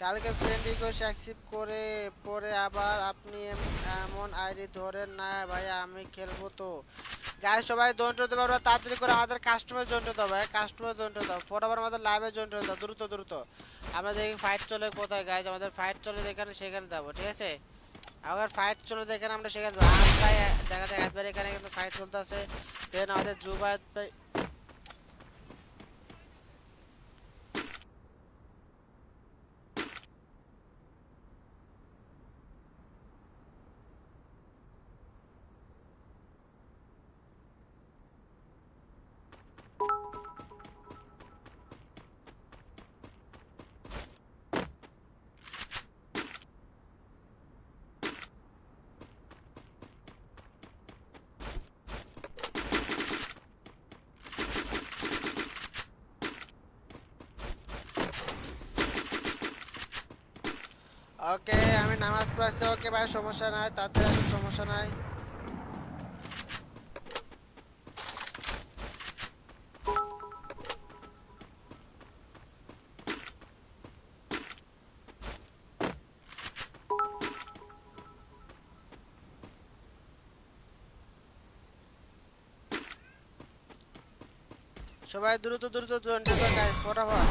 কালকে friend request accept করে পরে আবার আপনি এমন আইডি ধরেন না ভাই, আমি খেলবো তো। গাইস সবাই জয়েন্ট হতে পারবে তাড়াতাড়ি করে, আমাদের কাস্টমার জয়েন্ট হতে হবে, কাস্টমার জয়েন্ট হতে হবে ফটাফট, আমাদের লাইভে জয়েন্ট হতে হবে দ্রুত দ্রুত। আমরা দেখি ফাইট চলে কোথায় গাইস, আমাদের ফাইট চলে যেখানে সেখানে যাবো, ঠিক আছে। আবার ফাইট চলে যেখানে আমরা সেখানে যাবো। আর ভাই দেখা যায় একবার এখানে কিন্তু ফাইট চলতেছে। দেন আমাদের জুবাইদ ভাই। ওকে আমি নামাজ পড়াচ্ছি, ওকে ভাই সমস্যা নাই, তাতে সমস্যা নাই। সবাই দ্রুত দ্রুত জয়েন্ট হতে গাইস ফটাফট।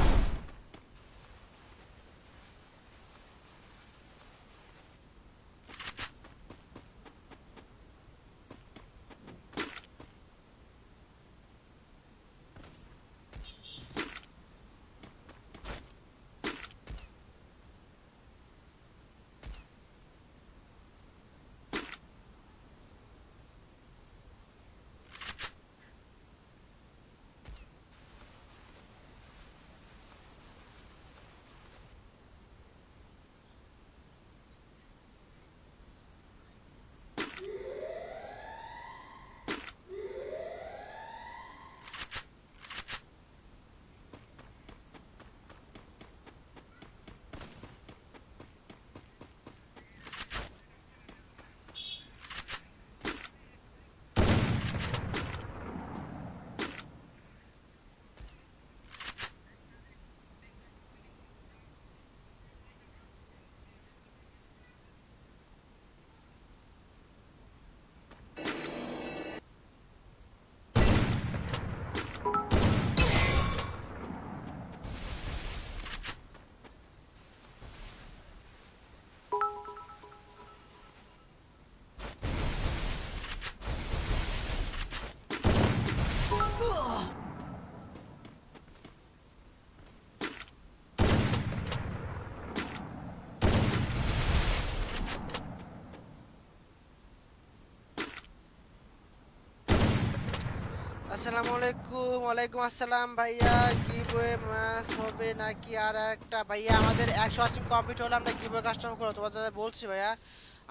আসসালামু আলাইকুম। ওয়ালাইকুম আসসালাম ভাইয়া। গিভওয়ে ম্যাচ হবে নাকি আর একটা ভাইয়া? আমাদের 180 কমপ্লিট হলে আমরা গিভওয়ে কাস্টমার করব, তোমাদের বলছি ভাইয়া।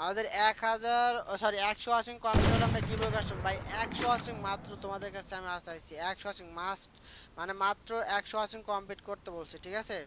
আমাদের 1000 সরি 180 কমপ্লিট হলে আমরা গিভওয়ে কাস্টমার ভাই। 180 মাত্র তোমাদের কাছে আমি আশা চাইছি, 180 মাস্ট, মানে মাত্র 180 কমপ্লিট করতে বলছি, ঠিক আছে।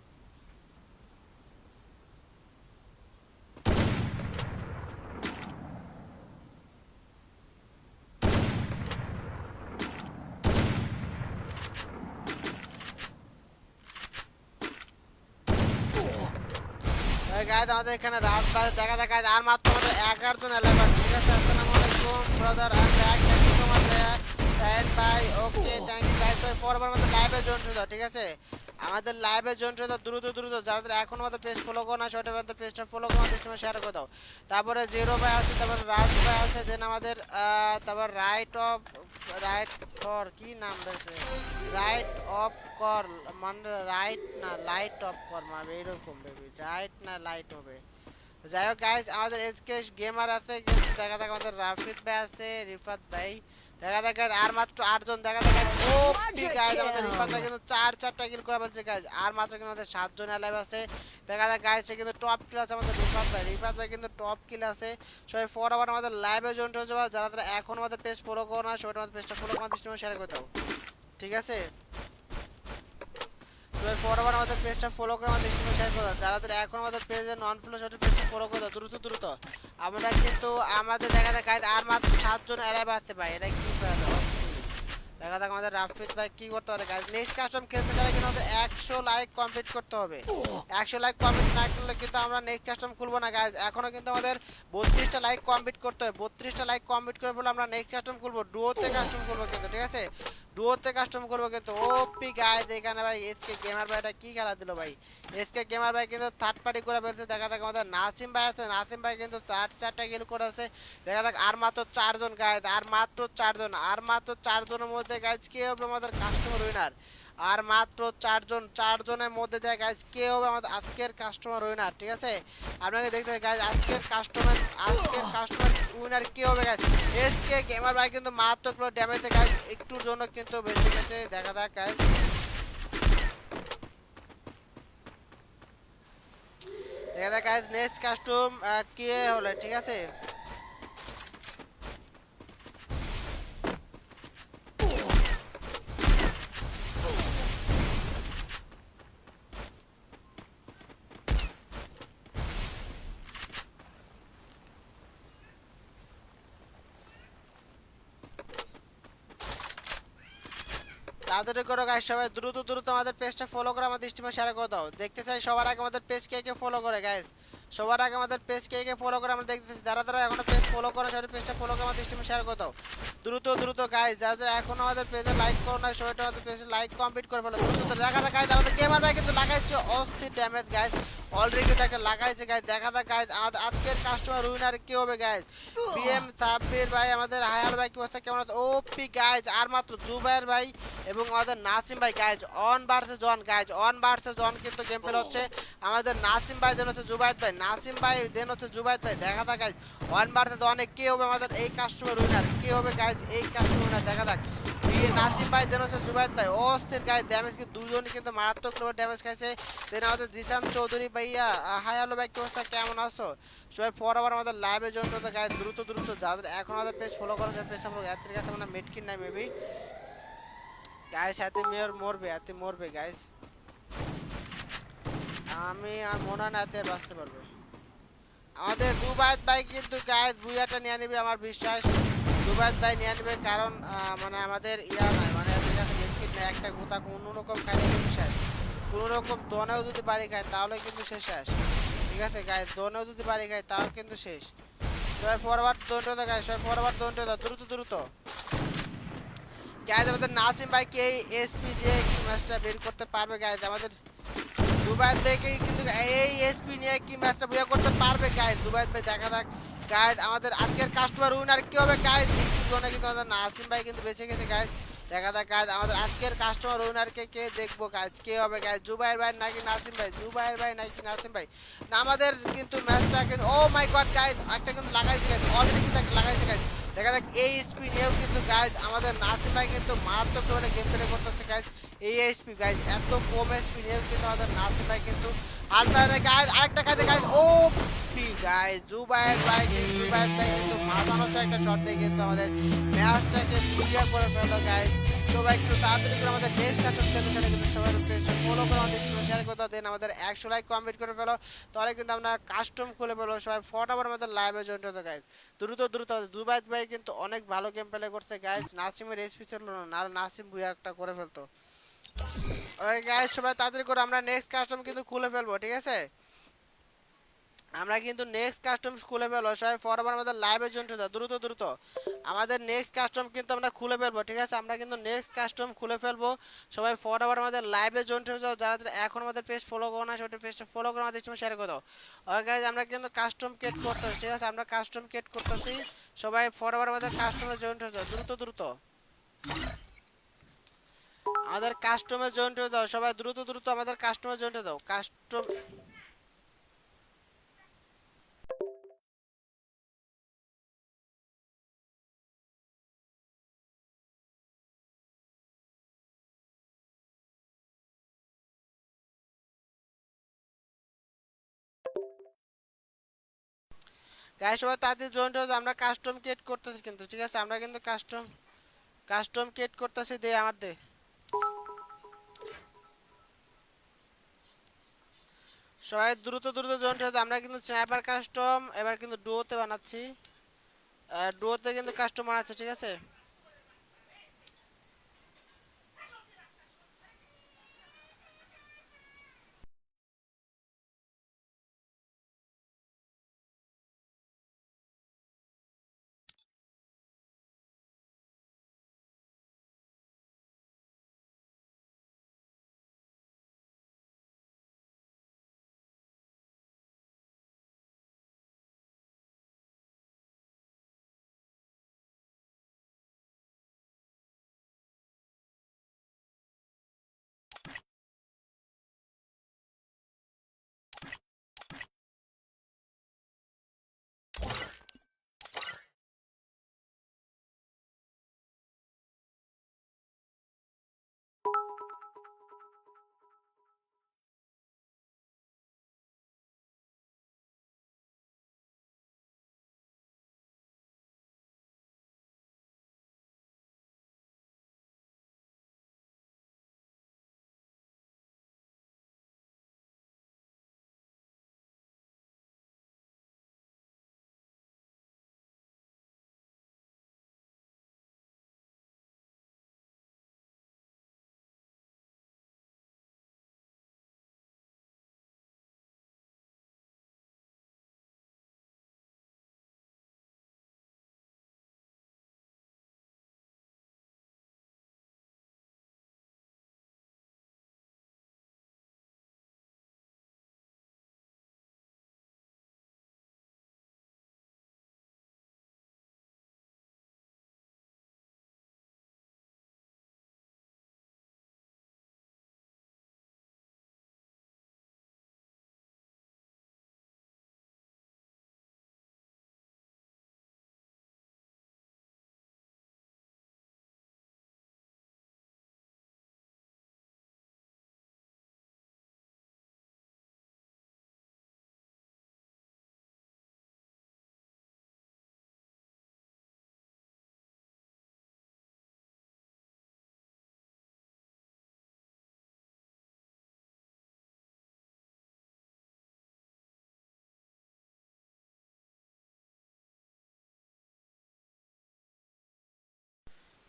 গাইজ আমাদের এখানে রাত বাজে দেখা দেখা আর মাত্র আমাদের 11 জন এলাকা আছে, ঠিক আছে। আসসালামু আলাইকুম brother, I am back, thank you so much ভাইয়া সাইন ভাই। Okay thank you guys. তো পরবার আমাদের লাইভে জয়েন হয়ে যাও, ঠিক আছে। আমাদের লাইভে জয়েন হয়ে যাও দ্রুত দ্রুত, যারা এখন আমাদের পেজ ফলো করো না সেটা আমাদের পেজটা ফলো করে আমাদের সময় শেয়ার করে দাও। তারপরে জিরো ভাই আছে, তারপরে রাজ ভাই আছে, দেন আমাদের তারপর রাইট ফর কি নাম রয়েছে, রাইট অফ কর, মানে রাইট না লাইট অফ কর, মানে এরকম বেবি, রাইট না লাইট হবে। যাই হোক গাইস আমাদের এসকে গেমার আছে, দেখা দেখা আমাদের রাফিদ ভাই আছে, রিফাত ভাই, দেখা দেখা আর মাত্র 8 জন, দেখা দেখা ওপি গাইস আমাদের রিফাত ভাই কিন্তু 4টা কিল করে ফেলছে গাইস, আর মাত্র কিন্তু আমাদের 7 জন লাইভ আছে। দেখা দেখা গাইস কিন্তু টপ কিল আছে আমাদের রিফাত ভাই কিন্তু টপ কিল আছে। সবাই ফরওয়ার্ড আমাদের লাইভে জয়েন হয়ে যাবে, যারা যারা এখন আমাদের পেজ ফলো করো না সবাই আমাদের পেজটা ফলো করে আমাদের স্ট্রিমে শেয়ার করে দাও, ঠিক আছে। তো ফরওয়ার্ড আমাদের পেজটা ফলো করে আমাদের স্ট্রিমে শেয়ার করে দাও, যারা যারা এখন আমাদের পেজে নন ফলো সেটা পেজটা ফলো করে দাও দ্রুত দ্রুত। আমরা কিন্তু আমাদের দেখা যায় গাইজ আর মাত্র 7 জন অ্যালাইভ আছে ভাই, এটা কি ব্যাপার? দেখা যাক আমাদের রাফিদ ভাই কি করতে পারে গাইস। নেক্সট কাস্টম খেলতে চাইলে কিন্তু আমাদের 100 লাইক কমপ্লিট করতে হবে। 100 লাইক কমপ্লিট না করলে কিন্তু আমরা নেক্সট কাস্টম খুলবো না গাইস। এখনো কিন্তু আমাদের 32টা লাইক কমপ্লিট করতে হবে। 32টা লাইক কমপ্লিট করে বলে আমরা নেক্সট কাস্টম খুলবো। ডুয়োতে কাস্টম খুলবো কিন্তু, ঠিক আছে? ডুয়োতে কাস্টম করবো কিন্তু। ওপি গাইস, এখানে ভাই এসকে গেমার ভাইটা কি খেলা দিল ভাই। এসকে গেমার ভাই কিন্তু থার্ড পার্টি করে ফেলছে। দেখা যাক আমাদের নাসিম ভাই আছে, নাসিম ভাই কিন্তু 4টা কিল করেছে। দেখা যাক আর মাত্র 4 জন গাইস, আর মাত্র 4 জন, আর মাত্র 4 জনের মধ্যে গাইস কে হবে আমাদের কাস্টমার উইনার। আর মাত্র 4 জন, 4 জনের মধ্যে যায় গাইস কে হবে আমাদের আজকের কাস্টমার উইনার, ঠিক আছে? আপনাকে দেখতে গাইস আজকের কাস্টমার উইনার কে হবে গাইস। এসকে গেমার ভাই কিন্তু মারাত্মক ড্যামেজে গাইস, একটুর জন্য কিন্তু বেঁচে গেছে। দেখা যাক গাইস, দেখা যাক গাইস নেক্সট কাস্টম কে হলো, ঠিক আছে? তাড়াতাড়ি করো গাইস, সবাই দ্রুত দ্রুত আমাদের পেজটা ফলো করে আমাদের স্ট্রিমে শেয়ার করে দাও। দেখতে চাই সবার আগে আমাদের পেজ কে কে ফলো করে গাইস। সবার আগে আমাদের পেজ কে কে ফলো করে আমরা দেখতেছি। যারা যারা এখনো পেজ ফলো করে সবাই পেজটা ফলো করে আমাদের স্ট্রিমে শেয়ার করে দাও। দ্রুত দ্রুত গাইস, যারা যারা এখনো আমাদের পেজে লাইক করো না সবাই আমাদের পেজে লাইক কমপ্লিট করে ফেলো। দ্রুত দ্রুত দেখা যাক গাইস, আমাদের গেমার ভাই কিন্তু লাগাইছে অস্থির ড্যামেজ গাইস। অলরেডি তাকে লাগাইছে গাইস। দেখা যাক গাইস আজকের কাস্টমার উইনার কে হবে গাইস। বিএম সাব্বির ভাই, আমাদের হায়াল ভাই কি অবস্থা, কেমন আছে? ওপি গাইস, আর মাত্র জুবাইর ভাই এবং আমাদের নাসিম ভাই guys on versus John guys, on versus জন কিন্তু গেম প্লে হচ্ছে। আমাদের নাসিম ভাই দেন হচ্ছে জুবাইদ ভাই, নাসিম ভাই দেন হচ্ছে জুবাইদ ভাই। দেখা যাক গাইজ ওয়ান ভার্সেস ওয়ানে কে হবে আমাদের এই কাস্টমার উইনার, কে হবে গাইজ এই কাস্টমার উইনার। দেখা যাক নাসিম ভাই দেন হচ্ছে জুবাইদ ভাই। অস্থির গাইজ ড্যামেজ কিন্তু দুজনই কিন্তু মারাত্মক ড্যামেজ খাইছে। দেন আমাদের জিশান চৌধুরী ভাইয়া, হাই হ্যালো ভাই কি অবস্থা, কেমন আছো? সবাই পর আবার আমাদের লাইভে জয়েন করতে গাইজ দ্রুত দ্রুত। যাদের এখন আমাদের পেজ ফলো করেন সেই পেজ আমরা এর কাছে মানে মেডকিন নাই মেবি গাইস। হাতে মেয়র মরবে, হাতে মরবে গাইস। আমি আর মনে হয় না হাতে বাঁচতে পারবে। আমাদের দুবাইত ভাই কিন্তু গাইস বুয়াটা নিয়ে নেবে আমার বিশ্বাস। দুবাইত ভাই নিয়ে নেবে কারণ মানে আমাদের ইয়া নাই, মানে আমাদের কাছে মেডকিট নেই। একটা গোতা কোনো রকম খাইলে কিন্তু শেষ। কোনো রকম দনেও যদি বাড়ি খায় তাহলে কিন্তু সে শেষ, ঠিক আছে গাইস? দনেও যদি বাড়ি খায় তাও কিন্তু শেষ। সবাই ফরওয়ার্ড দৌড়তে দাও গাইস, সবাই ফরওয়ার্ড দৌড়তে দাও দ্রুত দ্রুত। গাইস আমাদের নাসিম ভাই কি এই এসপি দিয়ে কি ম্যাচটা বের করতে পারবে গাইস? আমাদের দুবাই থেকে কিন্তু এই এসপি নিয়ে কি ম্যাচটা বুয়া করতে পারবে গাইস? দুবাই ভাই দেখা যাক গাইস আমাদের আজকের কাস্টমার উইনার কি হবে গাইস। একটু জন্য কিন্তু আমাদের নাসিম ভাই কিন্তু বেঁচে গেছে গাইস। দেখা যাক গাইস আমাদের আজকের কাস্টমার উইনার কে কে দেখবো গাইস, কে হবে গাইস? জুবাইর ভাই নাকি নাসিম ভাই? জুবাইর ভাই নাকি নাসিম ভাই? না আমাদের কিন্তু ম্যাচটা কিন্তু ও মাই গড গাইস একটা কিন্তু লাগাইছে গাইস, অলরেডি কিন্তু একটা লাগাইছে গাইস। দেখা যাক এই স্পি নিয়েও কিন্তু গাইস আমাদের নাসিম ভাই কিন্তু মারাত্মক ধরনের গেম প্লে করতেছে গাইস। এই এসপি গাইস এত কম এসপি নিয়েও কিন্তু আমাদের নাসিম ভাই কিন্তু আলতারে গাইস আরেকটা কাজে গাইস। ও পি গাইস জুবাইর ভাই কিন্তু মাথা নষ্ট একটা শট দিয়ে কিন্তু আমাদের ম্যাচটাকে ক্লিয়ার করে ফেললো গাইস। সবাই একটু তাড়াতাড়ি করে আমাদের নেক্সট কাস্টম খেলতে চাইলে কিন্তু সবাই পেজটা ফলো করে আমাদের শেয়ার করে দাও। দেন আমাদের 100 লাইক কমপ্লিট করে ফেলো, তাহলে কিন্তু আমরা কাস্টম খুলে ফেলবো। সবাই ফটাফট আমাদের লাইভে জয়েন হতে গাইস দ্রুত দ্রুত। দুবাই ভাই কিন্তু অনেক ভালো গেম প্লে করছে গাইস। নাসিমের এসপি ছিল না, আর নাসিম বুয়া একটা করে ফেলতো। ওই গাইস সবাই তাড়াতাড়ি করে আমরা নেক্সট কাস্টম কিন্তু খুলে ফেলবো, ঠিক আছে? আমরা কিন্তু নেক্সট কাস্টম খুলে ফেলবো। সবাই ফরওয়ার্ড আমাদের লাইভে জয়েন হতে দ্রুত দ্রুত। আমাদের নেক্সট কাস্টম কিন্তু আমরা খুলে ফেলবো, ঠিক আছে? আমরা কিন্তু নেক্সট কাস্টম খুলে ফেলবো। সবাই ফরওয়ার্ড আমাদের লাইভে জয়েন হয়ে যাও। যারা যারা এখন আমাদের পেজ ফলো করো না সেটা পেজটা ফলো করে আমাদের শেয়ার করে দাও। ওকে গাইস আমরা কিন্তু কাস্টম ক্রিয়েট করতেছি, ঠিক আছে? আমরা কাস্টম ক্রিয়েট করতেছি। সবাই ফরওয়ার্ড আমাদের কাস্টমে জয়েন হয়ে যাও দ্রুত দ্রুত। আমাদের কাস্টমে জয়েন হয়ে দাও সবাই দ্রুত দ্রুত। আমাদের কাস্টমে জয়েন হয়ে দাও কাস্টম। গাইস সবাই তাড়াতাড়ি জয়েন হয়ে যাও। আমরা কাস্টম ক্রিয়েট করতেছি কিন্তু, ঠিক আছে? আমরা কিন্তু কাস্টম ক্রিয়েট করতেছি। দে আমার দে। সবাই দ্রুত দ্রুত জয়েন হয়ে যাও। আমরা কিন্তু স্নাইপার কাস্টম এবার কিন্তু ডুয়োতে বানাচ্ছি। ডুয়োতে কিন্তু কাস্টম বানাচ্ছে, ঠিক আছে?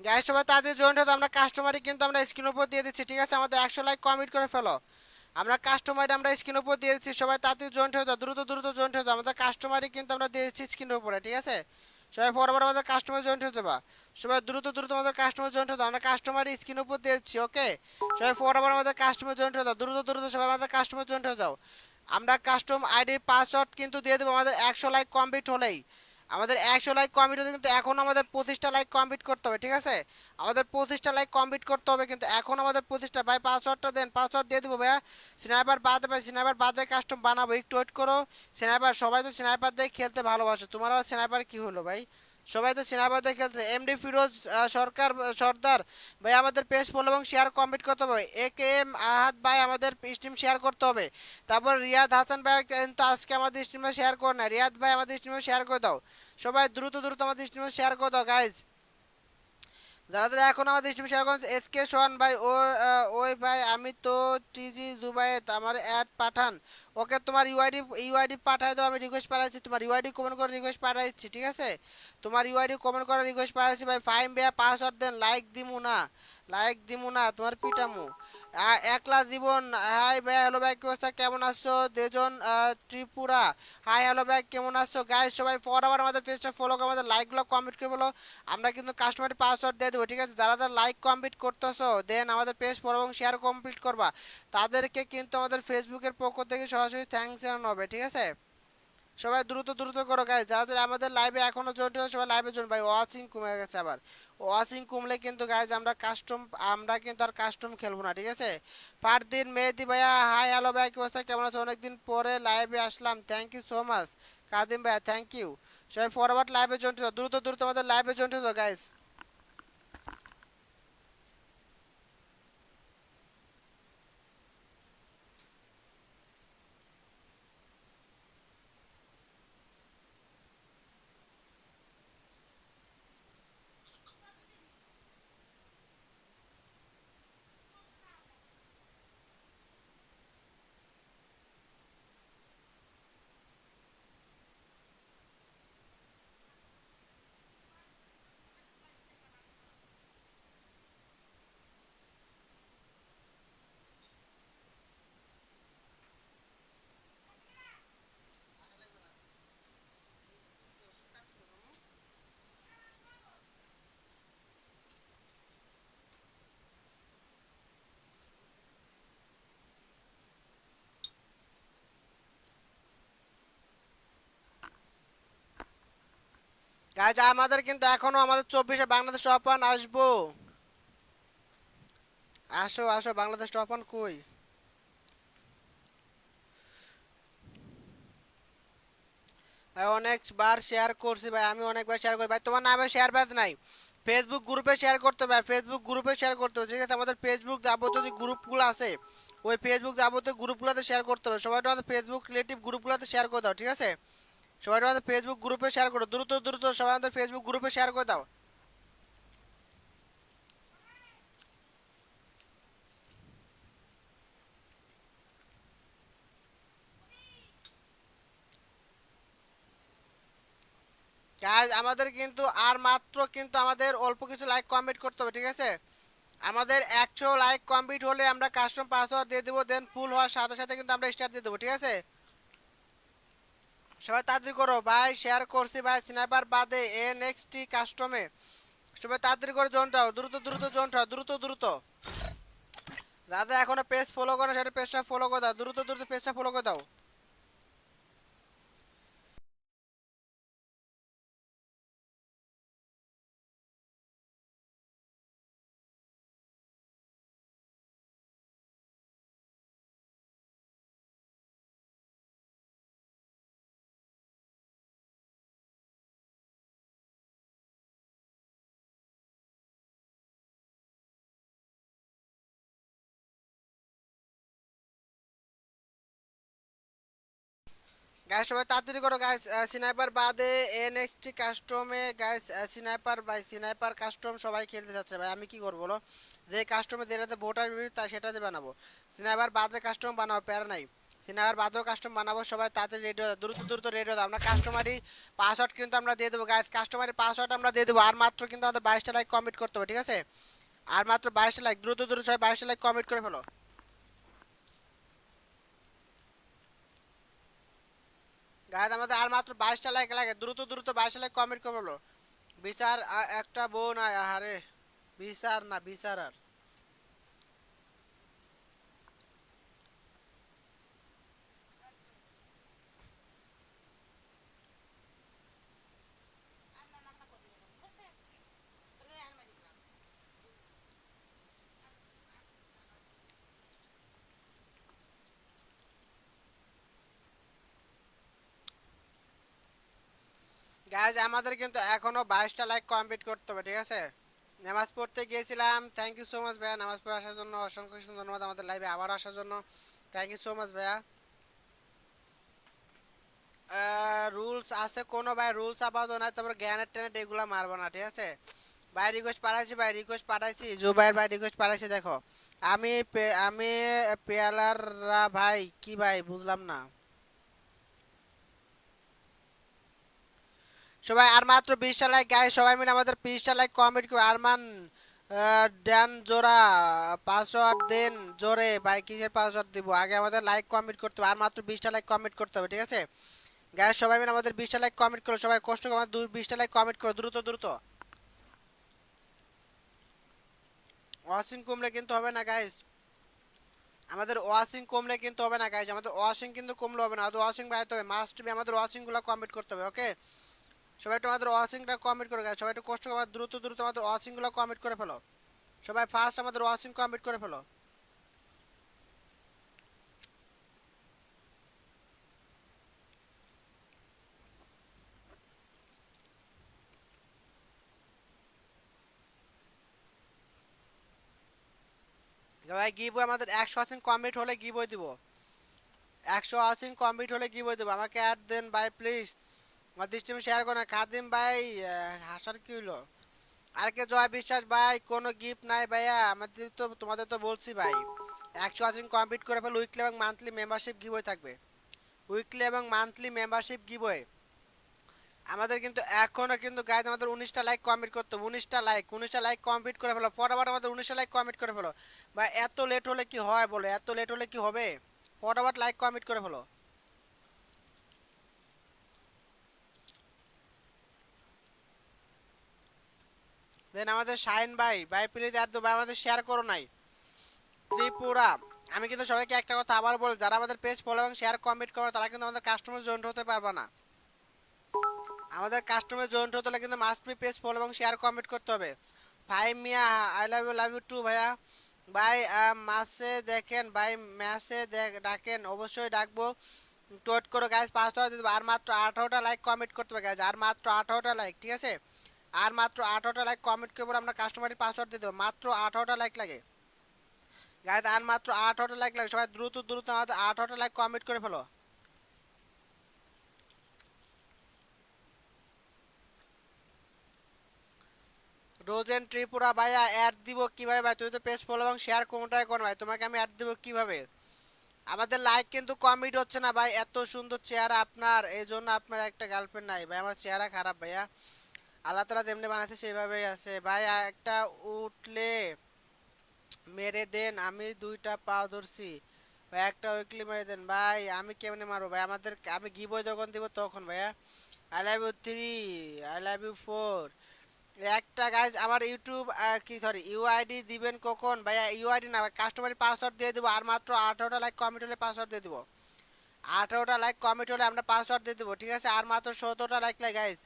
গাইস সবাই তাদের জয়েন্ট হতো, আমরা কাস্টমারই কিন্তু আমরা স্ক্রিন উপর দিয়ে দিচ্ছি, ঠিক আছে? আমাদের 100 লাইক কমপ্লিট করে ফেলো। আমরা কাস্টমার আমরা স্ক্রিন উপর দিয়ে দিচ্ছি, সবাই তাদের জয়েন্ট হতো, দ্রুত দ্রুত জয়েন্ট হতো, আমাদের কাস্টমারই কিন্তু আমরা দিয়ে দিচ্ছি স্ক্রিনের উপরে, ঠিক আছে? সবাই বরাবর আমাদের কাস্টমার জয়েন্ট হতে যাবা, সবাই দ্রুত দ্রুত আমাদের কাস্টমার জয়েন্ট হতো, আমরা কাস্টমারই স্ক্রিন উপর দিয়ে দিচ্ছি। ওকে, সবাই বরাবর আমাদের কাস্টমার জয়েন্ট হতো, দ্রুত দ্রুত সবাই আমাদের কাস্টমার জয়েন্ট হয়ে যাও। আমরা কাস্টম আইডির পাসওয়ার্ড কিন্তু দিয়ে দেবো আমাদের 100 লাইক কমপ্লিট হলেই। আমাদের 100 লাইক কমপ্লিট হতে কিন্তু এখন আমাদের 25টা লাইক কমপ্লিট করতে হবে, ঠিক আছে? আমাদের 25টা লাইক কমপ্লিট করতে হবে কিন্তু এখন আমাদের 25টা। ভাই পাসওয়ার্ডটা দেন, পাসওয়ার্ড দিয়ে দেবো ভাইয়া। স্নাইপার বাদে ভাই, স্নাইপার বাদে কাস্টম বানাবো, একটু ওয়েট করো। স্নাইপার সবাই তো স্নাইপার দিয়ে খেলতে ভালোবাসে, তোমার আর স্নাইপার কি হলো ভাই? সবাই তো স্নাইপার দিয়ে খেলতে। এমডি ফিরোজ সরকার সর্দার ভাই আমাদের পেজ ফলো এবং শেয়ার কমপ্লিট করতে হবে। এ কে এম আহাদ ভাই আমাদের স্ট্রিম শেয়ার করতে হবে। তারপর রিয়াদ হাসান ভাই কিন্তু আজকে আমাদের স্ট্রিমে শেয়ার করে না, রিয়াদ ভাই আমাদের স্ট্রিমে শেয়ার করে দাও। সবাই দ্রুত দ্রুত আমাদের স্ট্রিমে শেয়ার করে দাও গাইজ। যারা যারা এখন আমাদের স্ট্রিমে শেয়ার করুন, এসকে সোহান ভাই ও ওই ভাই আমি তো টিজি দুবাইয়ে আমার অ্যাড পাঠান। ওকে তোমার ইউআইডি ইউআইডি পাঠাই দাও, আমি রিকোয়েস্ট পাঠাচ্ছি, তোমার ইউআইডি কমেন্ট করে রিকোয়েস্ট পাঠাচ্ছি, ঠিক আছে? তোমার ইউআইডি কমেন্ট করে রিকোয়েস্ট পাঠাচ্ছি ভাই। ফাইম ভাইয়া পাসওয়ার্ড দেন, লাইক দিমু না, লাইক দিমু না তোমার পিটামু। একলা জীবন হাই ভাই, হ্যালো ভাই, কি অবস্থা, কেমন আছো? দেজন ত্রিপুরা হাই, হ্যালো ভাই, কেমন আছো? গাইজ সবাই ফর আবার আমাদের পেজটা ফলো করে আমাদের লাইকগুলো কমপ্লিট করে বলো। আমরা কিন্তু কাস্টমার পাসওয়ার্ড দিয়ে দেবো, ঠিক আছে? যারা যারা লাইক কমপ্লিট করতেছো দেন আমাদের পেজ ফলো এবং শেয়ার কমপ্লিট করবা, তাদেরকে কিন্তু আমাদের ফেসবুকের পক্ষ থেকে সরাসরি থ্যাঙ্কস জানানো হবে, ঠিক আছে? সবাই দ্রুত দ্রুত করো গাইজ, যারা আমাদের লাইভে এখনো জয়েন হয়েছে সবাই লাইভে জয়েন। ভাই ওয়াচিং কমে গেছে আবার, ওয়াচিং কমলে কিন্তু গাইজ আমরা কিন্তু আর কাস্টম খেলবো না, ঠিক আছে? পারদিন মেহেদি ভাইয়া হাই, হ্যালো ভাই, কি অবস্থা, কেমন আছো? অনেকদিন পরে লাইভে আসলাম, থ্যাংক ইউ সো মাচ। কাদিম ভাইয়া থ্যাংক ইউ। সবাই ফরওয়ার্ড লাইভে জয়েন হতো, দ্রুত দ্রুত আমাদের লাইভে জয়েন হতো গাইজ। গাইজ আমাদের কিন্তু এখনো আমাদের 24-এ বাংলাদেশ ওপেন আসবো। আসো আসো, বাংলাদেশ ওপেন কই? ভাই অনেকবার শেয়ার করছি ভাই, আমি অনেকবার শেয়ার করি ভাই, তোমার নামে শেয়ার ব্যাজ নাই। ফেসবুক গ্রুপে শেয়ার করতে হবে, ফেসবুক গ্রুপে শেয়ার করতে হবে, ঠিক আছে? আমাদের ফেসবুক যাবতীয় যে গ্রুপগুলো আছে ওই ফেসবুক যাবতীয় গ্রুপগুলোতে শেয়ার করতে হবে। সবাই আমাদের ফেসবুক রিলেটিভ গ্রুপগুলোতে শেয়ার করে দাও, ঠিক আছে? সবাই আমাদের ফেসবুক গ্রুপে শেয়ার করো, দ্রুত দ্রুত সবাই আমাদের ফেসবুক গ্রুপে শেয়ার করে দাও। গাইজ আমাদের কিন্তু আর মাত্র কিন্তু আমাদের অল্প কিছু লাইক কমপ্লিট করতে হবে, ঠিক আছে? আমাদের 100 লাইক কমপ্লিট হলে আমরা কাস্টম পাসওয়ার্ড দিয়ে দেবো, দেন ফুল হওয়ার সাথে সাথে কিন্তু আমরা স্টার্ট দিয়ে দেবো, ঠিক আছে? সবাই তাড়াতাড়ি করো ভাই, শেয়ার করছি ভাই, স্নাইপার বাদে এনএক্সটি কাস্টমে। সবাই তাড়াতাড়ি করে জয়েনটাও, দ্রুত দ্রুত জয়েনটাও, দ্রুত দ্রুত। দাদা এখনো পেজ ফলো করে সেটা পেজটা ফলো করে দাও, দ্রুত দ্রুত পেজটা ফলো করে দাও। গাইস সবাই তাড়াতাড়ি করো গাইস, স্নাইপার বাদে এনএক্সটি কাস্টমে গাইস, স্নাইপার ভাই, স্নাইপার কাস্টম সবাই খেলতে যাচ্ছে ভাই, আমি কি করবো বলো? যে কাস্টমে যেটাতে ভোটার ভিড় তা সেটাতে বানাবো, স্নাইপার বাদে কাস্টম বানাবো, প্যারা নাই। 3 আওয়ার বাদেও কাস্টম বানাবো, সবাই তাড়াতাড়ি রেডি হও, দ্রুত দ্রুত রেডি হও। আমরা কাস্টমারি পাসওয়ার্ড কিন্তু আমরা দিয়ে দেবো গাইস, কাস্টমারি পাসওয়ার্ড আমরা দিয়ে দেবো। আর মাত্র কিন্তু আমাদের 22টা লাইক কমপ্লিট করতে হবে, ঠিক আছে? আর মাত্র 22টা লাইক, দ্রুত দ্রুত সবাই 22টা লাইক কমপ্লিট করে ফেলো গাইস। আমাদের আর মাত্র 22টা লাইক লাগে, দ্রুত দ্রুত 22টা লাইক কমপ্লিট করে ফেলো। বিচার একটা বউ না, আরে বিচার না, বিচার আর গাইজ আমাদের কিন্তু এখনো 22টা লাইক কমপ্লিট করতে হবে, ঠিক আছে? নামাজ পড়তে গিয়েছিলাম, থ্যাংক ইউ সো মাচ ভাইয়া নামাজ পড়ে আসার জন্য, অসংখ্য অসংখ্য ধন্যবাদ আমাদের লাইভে আবার আসার জন্য, থ্যাংক ইউ সো মাচ ভাইয়া। রুলস আছে কোনো ভাই? রুলস আপাতত নাই, তারপর জ্ঞানের টেনেট এগুলো মারবো না, ঠিক আছে? ভাই রিকোয়েস্ট পাঠাইছি, ভাই রিকোয়েস্ট পাঠাইছি, জুবাইর ভাই রিকোয়েস্ট পাঠাইছি, দেখো। আমি পেয়ালাররা ভাই কি ভাই বুঝলাম না। সবাই আর মাত্র 20টা লাইক গাইস, সবাই মিলে আমাদের 20টা লাইক কমেন্ট করে। আরমান দেন জোড়া পাসওয়ার্ড দেন জোরে ভাই, কিসের পাসওয়ার্ড দিব? আগে আমাদের লাইক কমেন্ট করতে হবে, আর মাত্র 20টা লাইক কমেন্ট করতে হবে, ঠিক আছে গাইস? সবাই মিলে আমাদের 20টা লাইক কমেন্ট করো, সবাই কষ্ট করে আমাদের 20টা লাইক কমেন্ট করো, দ্রুত দ্রুত। ওয়াশিং কমলে কিন্তু হবে না গাইস, আমাদের ওয়াশিং কমলে কিন্তু হবে না গাইস, আমাদের ওয়াশিং কিন্তু কমলে হবে না, আমাদের ওয়াশিং বাড়াতে হবে, মাস্ট বি আমাদের ওয়াশিং গুলো কমপ্লিট করতে হবে, ওকে? সবাই একটু আমাদের ওয়াশিংটা কমপ্লিট করে গাইস, সবাই একটু কষ্ট করে দ্রুত দ্রুত আমাদের ওয়াশিং গুলো কমপ্লিট করে ফেলো, সবাই ফার্স্ট আমাদের ওয়াশিং কমপ্লিট করে ফেলো। ভাই গিভ আমাদের 100 ওয়াশিং কমপ্লিট হলে গিভ দিব, 100 ওয়াশিং কমপ্লিট হলে গিভ দিব। আমাকে অ্যাড দেন ভাই প্লিজ, আমার দৃষ্টি শেয়ার করেন। খাদিম ভাই হাসার কি হলো? আর কে জয় বিশ্বাস ভাই, কোনো গিফট নাই ভাইয়া আমাদের, তো তোমাদের তো বলছি ভাই 100 ওয়াশিং কমপ্লিট করে ফেলে উইকলি এবং মান্থলি মেম্বারশিপ গিভ থাকবে, উইকলি এবং মান্থলি মেম্বারশিপ গিভ। আমাদের কিন্তু এখনো কিন্তু গাইজ আমাদের 19টা লাইক কমপ্লিট করতে হবে, 19টা লাইক কমপ্লিট করে ফেলো ফটাফট, আমাদের 19টা লাইক কমপ্লিট করে ফেলো ভাই। এত লেট হলে কি হয় বলো, এত লেট হলে কি হবে? ফটাফট লাইক কমপ্লিট করে ফেলো। দেন আমাদের শাইন ভাই, ভাই প্লিজ আর তো ভাই আমাদের শেয়ার করো নাই। ত্রিপুরা, আমি কিন্তু সবাইকে একটা কথা আবার বল, যারা আমাদের পেজ ফলো এবং শেয়ার কমপ্লিট করবে তারা কিন্তু আমাদের কাস্টমার জয়েন্ট হতে পারবে না। আমাদের কাস্টমার জয়েন্ট হতে হলে কিন্তু মাস্ট বি পেজ ফলো এবং শেয়ার কমপ্লিট করতে হবে। ভাই মিয়া আই লাভ ইউ টু ভাইয়া। ভাই মাসে দেখেন ভাই, ম্যাচে ডাকেন, অবশ্যই ডাকবো, টোট করো গাইজ, 5টা দিয়ে দেবো। আর মাত্র 18টা লাইক কমেন্ট করতে হবে গাইজ, আর মাত্র 18টা লাইক, ঠিক আছে? আর মাত্র 18টা লাইক কমেন্ট করে পরে আমরা কাস্টমারি পাসওয়ার্ড দিয়ে দেবো, মাত্র 18টা লাইক লাগে গাইজ, আর মাত্র 18টা লাইক লাগে, সবাই দ্রুত দ্রুত আমাদের 18টা লাইক কমেন্ট করে ফেলো। রোজেন ত্রিপুরা ভাইয়া অ্যাড দিব কিভাবে ভাই? তুই তো পেজ ফলো এবং শেয়ার কোনটাই কর ভাই, তোমাকে আমি অ্যাড দিব কিভাবে? আমাদের লাইক কিন্তু কমিট হচ্ছে না ভাই, এত সুন্দর চেহারা আপনার, এই জন্য আপনার একটা গার্লফ্রেন্ড নাই ভাই, আমার চেহারা খারাপ ভাইয়া, আল্লাহ তালা যেমনি বানাচ্ছে সেভাবেই আছে ভাই। একটা উঠলে মেরে দেন, আমি 2টা পা ধরছি ভাই, একটা উইকলি মেরে দেন ভাই, আমি কেমনে মারবো ভাই? আমাদের আমি গিবই যখন দিব তখন ভাইয়া। I love you 3, I love you 4। একটা গাইজ আমার ইউটিউব কি সরি ইউআইডি দিবেন কখন ভাইয়া? ইউআইডি না, কাস্টমারি পাসওয়ার্ড দিয়ে দেবো, আর মাত্র 18টা লাইক কমেন্ট হলে পাসওয়ার্ড দিয়ে দেবো, 18টা লাইক কমেন্ট হলে আমরা পাসওয়ার্ড দিয়ে দেবো, ঠিক আছে? আর মাত্র 17টা লাইক লাগে গাইজ।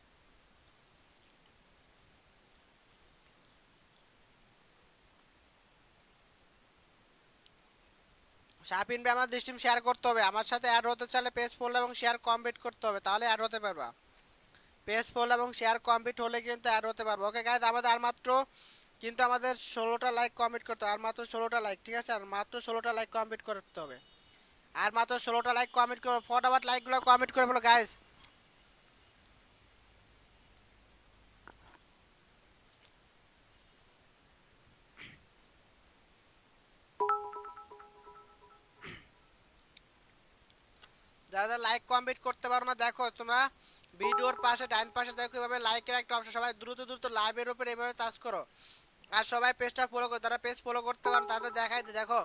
শাপিন ভাই আমার দৃষ্টিম শেয়ার করতে হবে, আমার সাথে অ্যাড হতে চাইলে পেজ ফলো এবং শেয়ার কমপ্লিট করতে হবে, তাহলে অ্যাড হতে পারবা। পেজ ফলো এবং শেয়ার কমপ্লিট হলে কিন্তু অ্যাড হতে পারবো, ওকে গাইজ? আমাদের আর মাত্র কিন্তু আমাদের 16টা লাইক কমপ্লিট করতে হবে, আর মাত্র 16টা লাইক, ঠিক আছে? আর মাত্র 16টা লাইক কমপ্লিট করতে হবে, আর মাত্র 16টা লাইক কমপ্লিট করো, ফটাফট লাইকগুলো কমপ্লিট করে ফেলো গাইজ। যারা লাইক কমপ্লিট করতে পারো না, দেখো তোমরা ভিডিওর পাশে ডাইন পাশে দেখো এভাবে লাইকের একটা অপশন, সবাই দ্রুত দ্রুত লাইভের উপরে এভাবে টাচ করো। আর সবাই পেজটা ফলো করো, তারা পেজ ফলো করতে পারো তাদের দেখাই দিই। দেখো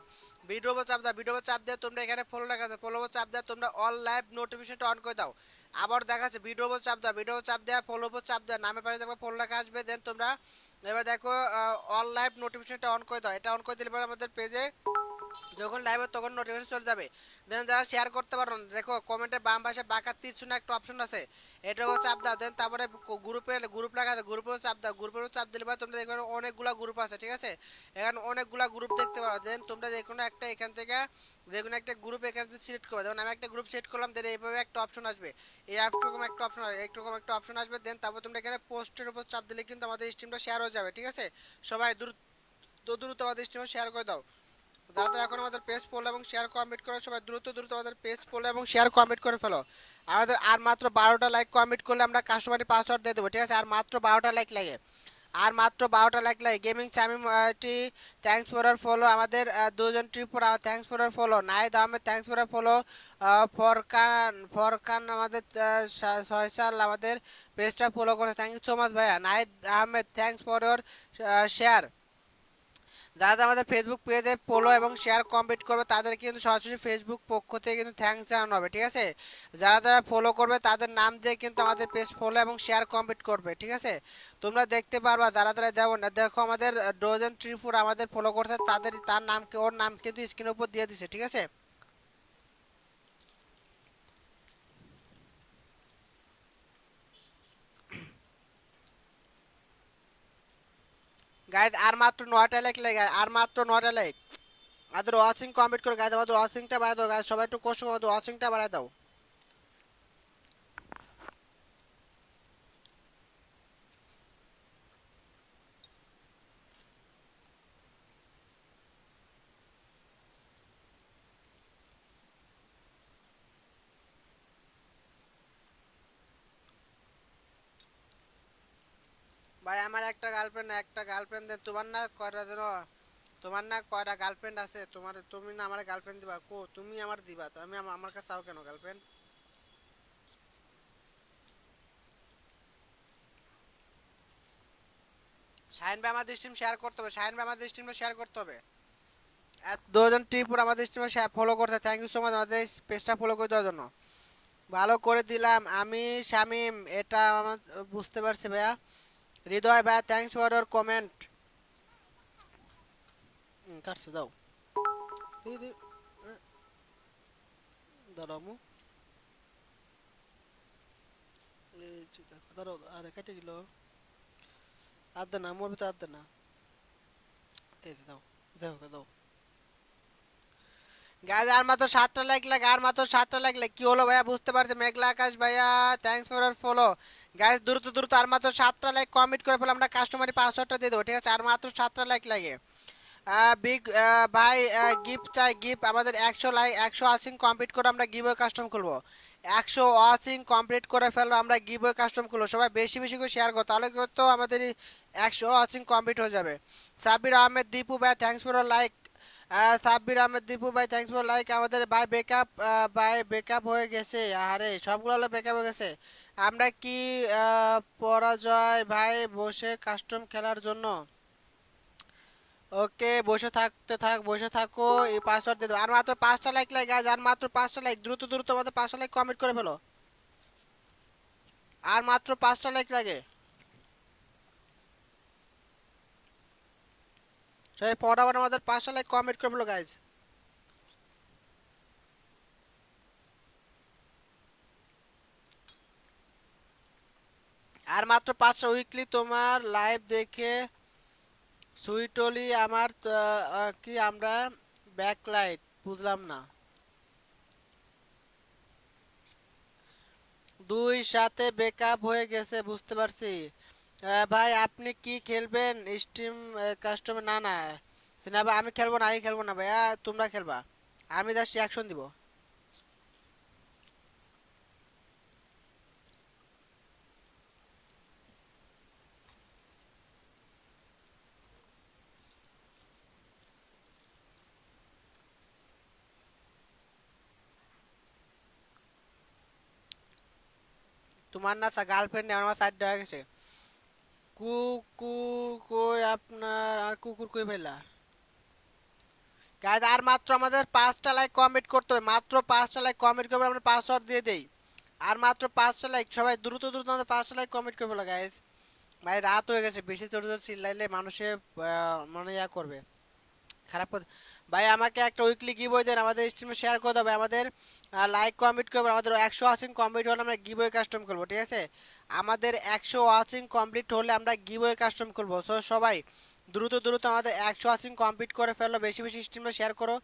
ভিডিও চাপ দাও, ভিডিও চাপ দিয়ে তোমরা এখানে ফলো লেখা আছে, ফলো চাপ দিয়ে তোমরা অল লাইভ নোটিফিকেশনটা অন করে দাও। আবার দেখাচ্ছে ভিডিও চাপ দাও, ভিডিও চাপ দেওয়া ফলো চাপ দেওয়া, নামে পাশে দেখো ফলো লেখা আসবে। দেন তোমরা এবার দেখো অল লাইভ নোটিফিকেশনটা অন করে দাও। এটা অন করে দিলে পরে আমাদের পেজে যখন লাইভ হবে তখন নোটিফিকেশন চলে যাবে। দেন যারা শেয়ার করতে পারো না, দেখো কমেন্টে বাম পাশে বাঁকা তীর চিহ্ন একটা অপশন আছে, এটাও চাপ দাও। দেন তারপরে গ্রুপ লাগা আছে, গ্রুপেও চাপ দাও। গ্রুপেও চাপ দিলে পরে তোমরা দেখবে অনেকগুলা গ্রুপ আছে, ঠিক আছে? এখানে অনেকগুলা গ্রুপ দেখতে পারো। দেন তোমরা যে কোনো একটা এখান থেকে যে কোনো একটা গ্রুপ এখান থেকে সিলেক্ট করবে। যেমন আমি একটা গ্রুপ সিলেক্ট করলাম, দেন এইভাবে একটা অপশন আসবে, এই এরকম একটা অপশন আসবে, এরকম একটা অপশন আসবে। দেন তারপর তোমরা এখানে পোস্টের উপর চাপ দিলে কিন্তু আমাদের স্ট্রিমটা শেয়ার হয়ে যাবে, ঠিক আছে? সবাই দ্রুত দ্রুত আমাদের স্ট্রিমে শেয়ার করে দাও। যারা এখন আমাদের পেজ ফলো এবং শেয়ার কমেন্ট করে, সবাই দ্রুত দ্রুত আমাদের পেজ ফলো এবং শেয়ার কমেন্ট করে ফেলো। আমাদের আর মাত্র 12টা লাইক কমেন্ট করলে আমরা কাস্টমারি পাসওয়ার্ড দিয়ে দেবো, ঠিক আছে? আর মাত্র 12টা লাইক লাগে, আর মাত্র 12টা লাইক লাগে। গেমিং চামিম টি থ্যাঙ্কস ফর আর ফলো, আমাদের দুজন ট্রিপুর thanks for your follow, Nahid Ahmed thanks for your follow, Furqan Furqan আমাদের 6 সাল আমাদের পেজটা ফলো করে, থ্যাংক ইউ সো মাচ ভাইয়া। Nahid Ahmed thanks for your share. যারা আমাদের ফেসবুক পেজে ফলো এবং শেয়ার কমপ্লিট করবে তাদের কিন্তু সরাসরি ফেসবুক পক্ষ থেকে কিন্তু থ্যাঙ্কস জানানো হবে, ঠিক আছে? যারা যারা ফলো করবে তাদের নাম দিয়ে কিন্তু আমাদের পেজ ফলো এবং শেয়ার কমপ্লিট করবে, ঠিক আছে? তোমরা দেখতে পারবা যারা যারা দেবো না, দেখো আমাদের ডোজেন ট্রি ফোর আমাদের ফলো করতে, তাদের তার নাম ওর নাম কিন্তু স্ক্রিনের উপর দিয়ে দিছে, ঠিক আছে? গাইজ আর মাত্র 9টা লাইক লাগে, আর মাত্র 9টা লাইক। আমাদের ওয়াচিং কমপ্লিট করে গাইজ, আমাদের ওয়াচিংটা বাড়ায় দাও গাইজ, সবাই একটু কষ্ট করে আমাদের ওয়াচিংটা বাড়ায় দাও। ভাই আমার একটা গার্লফ্রেন্ড দেন, তোমার না কয়টা যেন, তোমার না কয়টা গার্লফ্রেন্ড আছে? তুমি না আমার গার্লফ্রেন্ড দিবা, তুমি আমার দিবা তো, আমি আমার কাছে চাও কেন গার্লফ্রেন্ড? শাহিন ভাই আমাদের স্ট্রিম শেয়ার করতে হবে, শাহিন ভাই আমাদের স্ট্রিমে শেয়ার করতে হবে। দুজন ত্রিপুর আমাদের স্ট্রিমে ফলো করতে, থ্যাংক ইউ সো মাচ আমাদের পেজটা ফলো করে দেওয়ার জন্য। ভালো করে দিলাম আমি শামিম, এটা আমার বুঝতে পারছি ভাইয়া। হৃদয় ভাইয়া থ্যাংকস ফর ইওর কমেন্ট। কাটছে দাও, দিদি দাঁড়ামু, এই যে দেখো দাঁড়াও, আরে কেটে গেল, আর দে না মোর ভিতরে, আর দে না, এই যে দাও, দেখো দাও। গাইজ আর মাত্র 7টা লাইক লাগে, আর মাত্র 7টা লাইক লাগে। কি হলো ভাইয়া বুঝতে পারছি, মেঘলা আকাশ ভাইয়া থ্যাংকস ফর ফলো। গাইজ দ্রুত দ্রুত আর মাত্র 7টা লাইক কমপ্লিট করে ফেলে আমরা কাস্টমারি পাসওয়ার্ডটা দিয়ে দেবো, ঠিক আছে? আর মাত্র 7টা লাইক লাগে। বিগ ভাই গিফট চাই, গিফট আমাদের 100 লাইক 100 ওয়াচিং কমপ্লিট করে আমরা গিভওয়ে কাস্টম খুলবো। 100 ওয়াচিং কমপ্লিট করে ফেলবো আমরা গিভওয়ে কাস্টম খুলবো। সবাই বেশি বেশি করে শেয়ার করো, তাহলে কিন্তু আমাদের 100 ওয়াচিং কমপ্লিট হয়ে যাবে। সাব্বির আহমেদ দীপু ভাই thanks for like, Sabbir Ahmed Dipu ভাই থ্যাংকস ফর লাইক। আমাদের ভাই বেকআপ হয়ে গেছে, আরে সবগুলো হলো বেকআপ হয়ে গেছে। আমরা কি পরাজয় ভাই বসে কাস্টম খেলার জন্য? ওকে বসে থাকতে থাক, বসে থাকো, এই পাসওয়ার্ড দিয়ে দেবো। আর মাত্র 5টা লাইক লাগে গাইজ, আর মাত্র 5টা লাইক, দ্রুত দ্রুত আমাদের 5টা লাইক কমেন্ট করে ফেলো। আর মাত্র 5টা লাইক লাগে, সবাই ফটাফট আমাদের 5টা লাইক কমেন্ট করে ফেলো গাইজ। আর মাত্র 5টা, উইকলি তোমার লাইভ দেখে সুইটলি আমার কি আমরা ব্যাকলাইট বুঝলাম না। দুই সাথে বেকআপ হয়ে গেছে বুঝতে পারছি। ভাই আপনি কি খেলবেন স্টিম কাস্টমার? না না না ভাই, আমি খেলবো না, আমি খেলবো না ভাইয়া, তোমরা খেলবা, আমি জাস্ট অ্যাকশন দিব। তোমার না তা গার্লফ্রেন্ড আমার সাইড হয়ে গেছে। কুকুর কই আপনার, আর কুকুর কই পেলা? গাইজ আর মাত্র আমাদের 5টা লাইক কমেন্ট করতে হবে, মাত্র 5টা লাইক কমেন্ট করবে, আমরা পাসওয়ার্ড দিয়ে দেই। আর মাত্র 5টা লাইক, সবাই দ্রুত দ্রুত আমাদের 5টা লাইক কমেন্ট করবে গাইজ। ভাই রাত হয়ে গেছে, বেশি জোরে জোরে চিল্লাইলে মানুষে মনে ইয়া করবে, খারাপ কথা। ভাই আমাকে একটা উইকলি গিভওয়ে দেন, আমাদের স্ট্রিমে শেয়ার করে দেবে, আমাদের লাইক কমেন্ট করবে, আমাদের 100 ওয়াচিং কমপ্লিট হলে আমরা গিভওয়ে কাস্টম করবো, ঠিক আছে? আমাদের 100 ওয়াচিং কমপ্লিট হলে আমরা গিভওয়ে কাস্টম করবো। সো সবাই দ্রুত দ্রুত আমাদের 100 ওয়াচিং কমপ্লিট করে ফেলো, বেশি বেশি স্ট্রিমে শেয়ার করো,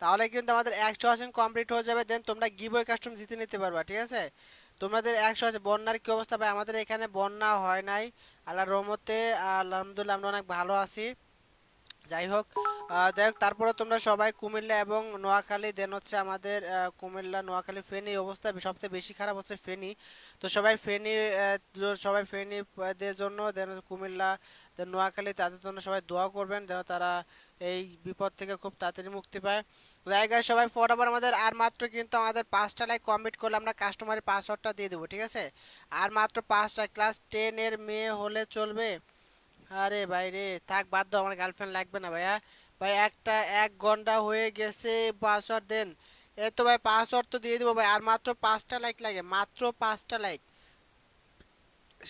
তাহলে কিন্তু আমাদের 100 ওয়াচিং কমপ্লিট হয়ে যাবে, দেন তোমরা গিভওয়ে কাস্টম জিতে নিতে পারবা, ঠিক আছে? তোমাদের 100 আছে। বন্যার কি অবস্থা ভাই? আমাদের এখানে বন্যা হয় নাই, আল্লাহর রহমতে আলহামদুলিল্লাহ আমরা অনেক ভালো আছি। যাই হোক, যাই হোক, তারপরে তোমরা সবাই কুমিল্লা এবং নোয়াখালী, দেন হচ্ছে আমাদের কুমিল্লা, নোয়াখালী, ফেনীর অবস্থা সবচেয়ে বেশি খারাপ হচ্ছে ফেনী। তো সবাই ফেনী, সবাই ফেনী দের জন্য, দেন কুমিল্লা, দেন নোয়াখালী, তাদের জন্য সবাই দোয়া করবেন যেন তারা এই বিপদ থেকে খুব তাড়াতাড়ি মুক্তি পায়। জায়গায় সবাই ফটাফট আমাদের আর মাত্র কিন্তু আমাদের 5টা লাইক কমপ্লিট করলে আমরা কাস্টমারের পাসওয়ার্ডটা দিয়ে দেবো, ঠিক আছে? আর মাত্র 5টা, ক্লাস 10 এর মেয়ে হলে চলবে? আরে ভাই রে, থাক বাদ দাও, আমার গার্লফ্রেন্ড লাগবে না ভাইয়া। ভাই একটা 1 ঘন্টা হয়ে গেছে, পাসওয়ার্ড দেন। এই তো ভাই পাসওয়ার্ড তো দিয়ে দেবো ভাই, আর মাত্র 5টা লাইক লাগে, মাত্র 5টা লাইক।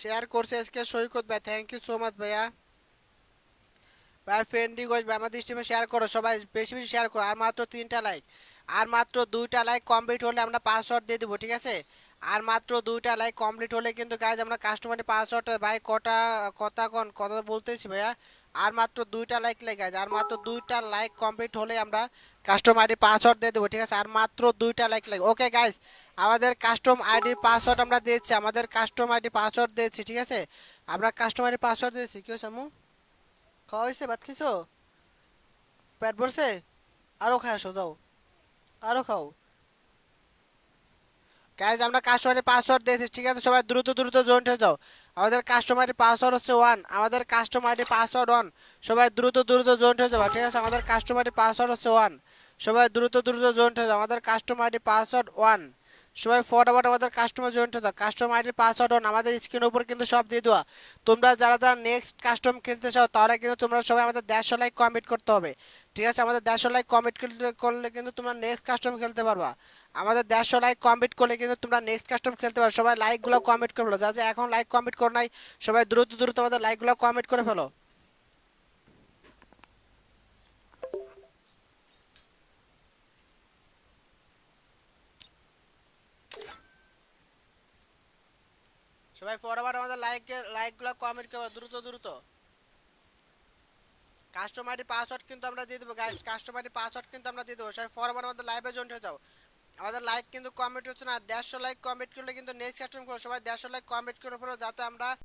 শেয়ার করছে আজকে সৈকত ভাই, থ্যাংক ইউ সো মাচ ভাইয়া। ভাই ফ্রেন্ডি গোজ ভাই, আমাদের স্ট্রিমে শেয়ার করো, সবাই বেশি বেশি শেয়ার করো। আর মাত্র 3টা লাইক, আর মাত্র 2টা লাইক কমপ্লিট হলে আমরা পাসওয়ার্ড দিয়ে দেবো, ঠিক আছে? আর মাত্র 2টা লাইক কমপ্লিট হলে কিন্তু গাইজ আমরা কাস্টমারের পাসওয়ার্ড, ভাই কটা কথা কোন কথা বলতেছি ভাইয়া। আর মাত্র 2টা লাইক লাগে গাইজ, আর মাত্র 2টা লাইক কমপ্লিট হলে আমরা কাস্টম আইডি পাসওয়ার্ড দিয়ে দেবো, ঠিক আছে? আর মাত্র 2টা লাইক লাগে। ওকে গাইজ, আমাদের কাস্টম আইডির পাসওয়ার্ড আমরা দিয়েছি, আমাদের কাস্টম আইডি পাসওয়ার্ড দিয়েছি, ঠিক আছে? আমরা কাস্টম আইডি পাসওয়ার্ড দিয়েছি। কি হয়েছে আমু? খাওয়া হয়েছে? ভাত খেয়েছো? পেট ভরছে? আরো খায় আসো, যাও আরো খাও। গাইজ আমরা কাস্টমারের পাসওয়ার্ড দিয়েছি, ঠিক আছে? সবাই দ্রুত দ্রুত জয়েন্ট হয়ে যাও। আমাদের কাস্টমারের পাসওয়ার্ড হচ্ছে 1, আমাদের কাস্টমারের পাসওয়ার্ড 1। সবাই দ্রুত দ্রুত জয়েন্ট হয়ে যাও, ঠিক আছে? আমাদের কাস্টমারের পাসওয়ার্ড হচ্ছে 1। সবাই দ্রুত দ্রুত জয়েন্ট হয়ে যাও, আমাদের কাস্টমারের পাসওয়ার্ড 1। সবাই ফটাফট আমাদের কাস্টমার জয়েন্ট হয়ে যাও, কাস্টমার আইডির পাসওয়ার্ড 1, আমাদের স্ক্রিনের উপর কিন্তু সব দিয়ে দেওয়া। তোমরা যারা যারা নেক্সট কাস্টম খেলতে চাও তারা কিন্তু তোমরা সবাই আমাদের 150 লাইক কমেন্ট করতে হবে, ঠিক আছে? আমাদের 150 লাইক কমেন্ট করলে কিন্তু তোমরা নেক্সট কাস্টম খেলতে পারবা। আমাদের 150 লাইক কমপ্লিট করলে কিন্তু তোমরা নেক্সট কাস্টম খেলতে পারো। সবাই লাইকগুলো কমেন্ট করে ফেলো, যা যা এখন লাইক কমেন্ট করো নাই, সবাই দ্রুত দ্রুত আমাদের লাইকগুলো কমেন্ট করে ফেলো। সবাই পরবার আমাদের লাইকগুলো কমেন্ট করো দ্রুত দ্রুত। কাস্টম আইডি পাসওয়ার্ড কিন্তু আমরা দিয়ে দেবো গাইস, কাস্টম আইডি পাসওয়ার্ড কিন্তু আমরা দিয়ে দেবো। সবাই পরবার আমাদের লাইভে জয়েন হয়ে যাও। আমাদের লাইক কিন্তু কমেন্ট হচ্ছে না, 150 লাইক কমেন্ট করলে কিন্তু নেক্সট কাস্টম করো। সবাই 150 লাইক কমেন্ট করে ফেলো যাতে আমরা